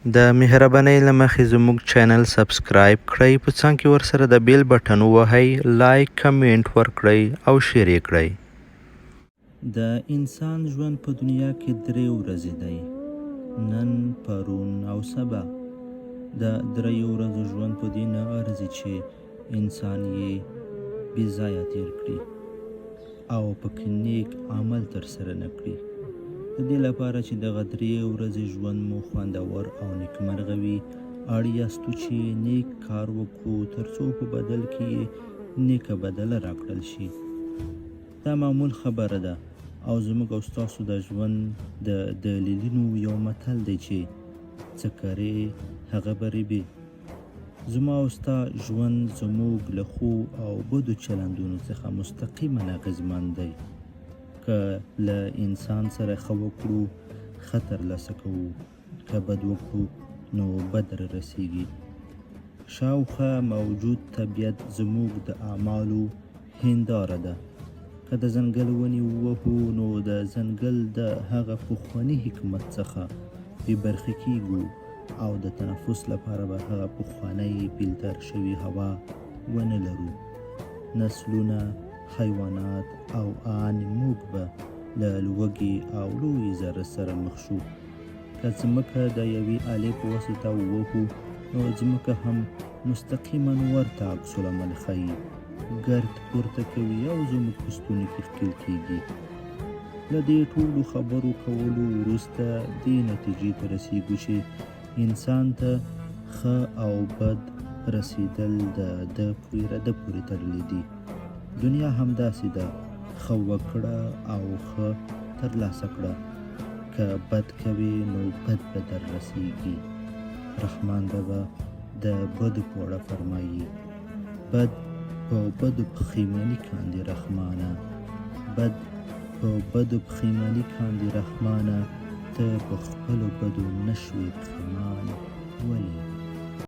د مهربانۍ له مخې زموږ چینل سبسکرایب کړئ، په څنګ کې ورسره د بیل بټن ووهئ، لایک کمنټ ورکړئ او شیر یې کړئ. د انسان ژوند په دنیا کې 3 ورځې دی: نن، پرون او سبا. د 3 ورځو ژوند په دې نه ارزي چې انسان یې بې ځایه تیر کړي او پکې نیک عمل ترسره نه کړي. د دې لپاره چې دغه 3 ورځې ژوند مو خوندور او نیکمرغه وي، اړ یاستو چې نیک کار وکړو تر څو په بدل کې نیکه بدله راکړل شي. دا معمول خبره ده او زموږ او ستاسو د ژوند د دلیلونو یو متل دی چې څه کرې هغه به رېبې. زما او ستا ژوند زموږ له ښو او بدو چلندونو څخه مستقیما اغېزمن دی. که له انسان سره ښه وکړو ښه ترلاسه کوو، که بد وکړو نو بد رسیږي. شاوخوا موجود طبیعت زموږ د اعمالو هنداره ده. که د ځنګل ونې ووهو نو د ځنګل د هغه پخواني حکمت څخه بې برخې کیږو او د تنفس لپاره به هغه پخوانی فلتر شوي هوا ونه لرو. نسلونه، حیوانات او ان موږ به له لوږې او لویې ضرر سره مخ شو. که ځمکه د یوې آلې په واسطه ووهو نو ځمکه هم مستقیما ورته عکس العمل ښیي، ګرد پورته کوي او زموږ په ستوني کې ښکېل کیږي. له دې ټولو خبرو کولو وروسته دې نتیجې ته رسیږو چې انسان ته ښه او بد رسیدل د ده په اراده پورې تړلي دي. دنیا همداسې ده، ښه وکړه او ښه ترلاسه کړه، که بد کوې نو بد به در رسیږي. رحمان بابا د بدو په اړه فرمایي: بد په بدو پښیماني کاندې رحمانه، بد په بدو پښیماني کاندې رحمانه، ته په خپلو بدو نشوې پښیمان ولې؟